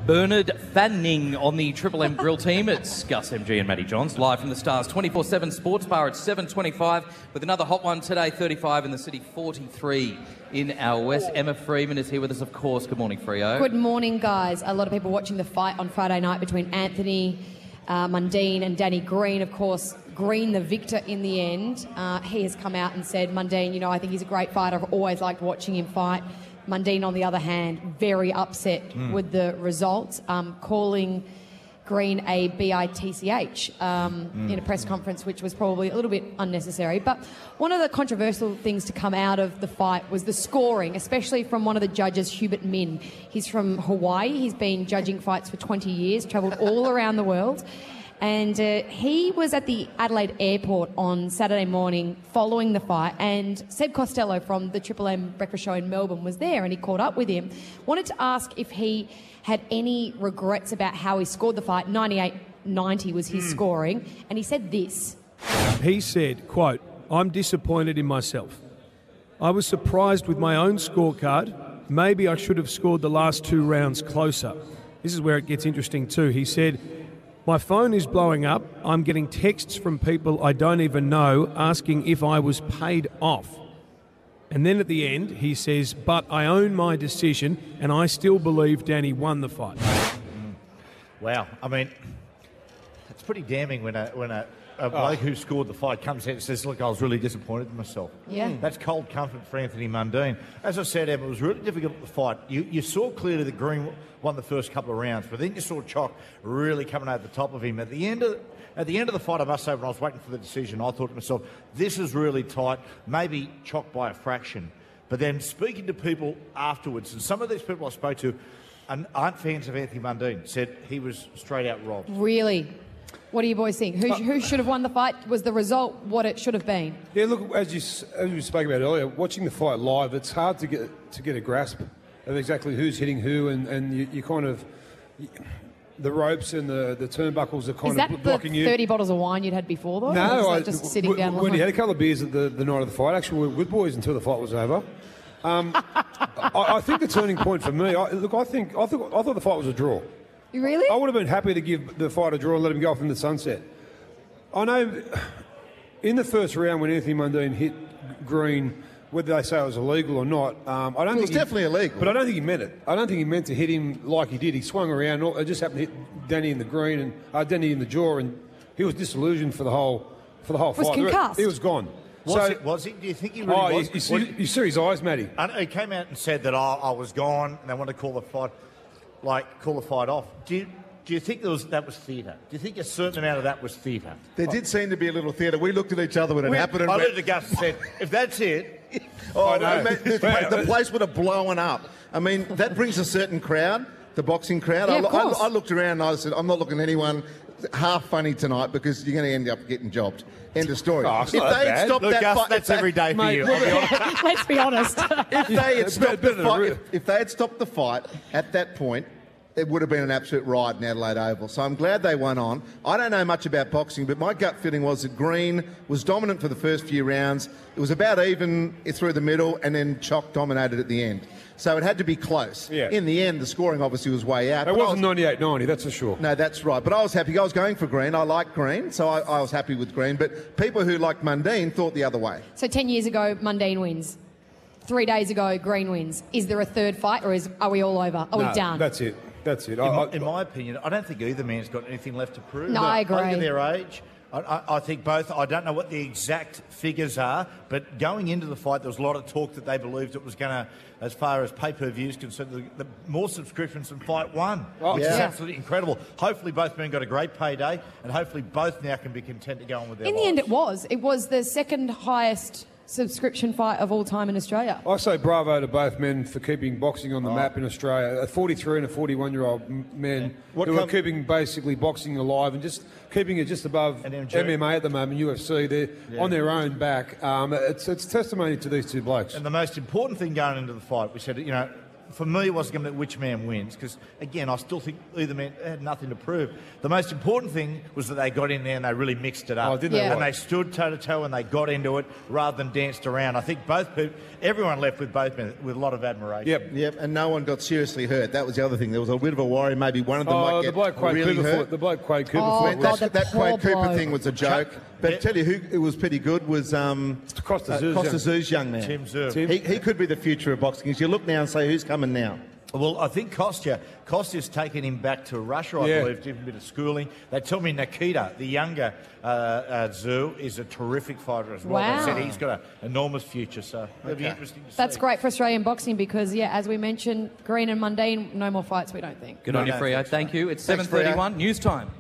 Bernard Fanning on the Triple M Grill team. It's Gus, MG and Matty Johns, live from the Stars 24/7 Sports Bar at 7:25 with another hot one today, 35 in the city, 43 in our west. Emma Freeman is here with us, of course. Good morning, Freo. Good morning, guys. A lot of people watching the fight on Friday night between Anthony Mundene and Danny Green. Of course, Green the victor in the end. He has come out and said, Mundene, I think he's a great fighter. I've always liked watching him fight. Mundene, on the other hand, very upset with the results, calling Green a bitch in a press conference, which was probably a little bit unnecessary. But one of the controversial things to come out of the fight was the scoring, especially from one of the judges, Hubert Min. He's from Hawaii. He's been judging fights for 20 years, travelled all around the world. And he was at the Adelaide airport on Saturday morning following the fight, and Seb Costello from the Triple M Breakfast Show in Melbourne was there, and he caught up with him. Wanted to ask if he had any regrets about how he scored the fight. 98-90 was his scoring, and he said this. He said, quote, "I'm disappointed in myself. I was surprised with my own scorecard. Maybe I should have scored the last 2 rounds closer." This is where it gets interesting too. He said, "My phone is blowing up. I'm getting texts from people I don't even know asking if I was paid off." And then at the end, he says, "But I own my decision and I still believe Danny won the fight." Wow. I mean, it's pretty damning when a bloke who scored the fight comes out and says, "Look, I was really disappointed in myself." Yeah. That's cold comfort for Anthony Mundene. As I said, Emma, it was really difficult to fight. You saw clearly that Green won the first couple of rounds, but then you saw Chock really coming over the top of him. At the end of the fight, I must say, when I was waiting for the decision, I thought to myself, this is really tight, maybe Chock by a fraction. But then speaking to people afterwards, and some of these people I spoke to aren't fans of Anthony Mundene, said he was straight out robbed. Really? What do you boys think? Who should have won the fight? Was the result what it should have been? Yeah, look, as we spoke about earlier, watching the fight live, it's hard to get a grasp of exactly who's hitting who, and you kind of... The ropes and the turnbuckles are kind of blocking you. Is that the 30 bottles of wine you'd had before, though? No, just sitting down. When you had a couple of beers at the night of the fight, actually we were good boys until the fight was over. I think the turning point for me, I thought the fight was a draw. Really? I would have been happy to give the fight a draw and let him go off in the sunset. I know in the first round when Anthony Mundene hit Green, whether they say it was illegal or not, I don't think it was definitely illegal. But I don't think he meant it. I don't think he meant to hit him like he did. He swung around. It just happened to hit Danny in the green and Danny in the jaw, and he was disillusioned for the whole fight. Was concussed. He was gone. Was he? Do you think he really was? You saw his eyes, Matty. He came out and said that I was gone, and they wanted to call the fight off. Do you think that was theatre? Do you think a certain amount of that was theatre? There did seem to be a little theatre. We looked at each other when it happened. And I looked at Gus and said, if that's it... the place would have blown up. I mean, that brings a certain crowd, the boxing crowd. Yeah, I looked around and I said, I'm not looking at anyone half funny tonight because you're going to end up getting jobbed. End of story. If they had stopped that fight... That's every day for you. Let's be honest. If they had stopped the fight, if they had stopped the fight at that point, it would have been an absolute riot in Adelaide Oval. So I'm glad they went on. I don't know much about boxing, but my gut feeling was that Green was dominant for the first few rounds. It was about even through the middle, and then Chock dominated at the end. So it had to be close. Yeah. In the end, the scoring obviously was way out. It wasn't 98-90, that's for sure. No, that's right. But I was happy. I was going for Green. I like Green, so I was happy with Green. But people who liked Mundene thought the other way. So 10 years ago, Mundene wins. 3 days ago, Green wins. Is there a third fight, or are we all over? Are we done? That's it. That's it. In my opinion, I don't think either man's got anything left to prove. No, I agree. Over their age, I think both. I don't know what the exact figures are, but going into the fight, there was a lot of talk that they believed it was going to, as far as pay-per-view is concerned, the more subscriptions than Fight One, which is absolutely incredible. Hopefully, both men got a great payday, and hopefully, both now can be content to go on with their lives. In the end, it was the second highest subscription fight of all time in Australia. I say bravo to both men for keeping boxing on the map in Australia. A 43 and a 41-year-old men who are keeping basically boxing alive and just keeping it just above MMA at the moment, UFC. They're on their own back. It's testimony to these two blokes. And the most important thing going into the fight, we said, for me, it wasn't going to be which man wins because, again, I still think either man had nothing to prove. The most important thing was that they got in there and they really mixed it up. Oh, didn't they? And they stood toe-to-toe and they got into it rather than danced around. I think everyone left with both men with a lot of admiration. Yep, and no one got seriously hurt. That was the other thing. There was a bit of a worry. Maybe one of them might get really hurt. The bloke Quade Cooper fought. That Quade Cooper thing was a joke. But tell you who was pretty good was Costa Zoo's young man. Tim Zoo. He could be the future of boxing. As you look now and say, who's coming now? Well, I think Kostya's taken him back to Russia, I believe, did a bit of schooling. They tell me Nikita, the younger Zoo, is a terrific fighter as well. Wow. They said he's got an enormous future, so it'll be interesting to see. That's great for Australian boxing because, as we mentioned, Green and Mundene, no more fights, we don't think. Good on you, Freo. Thank you. It's 7:31, news time.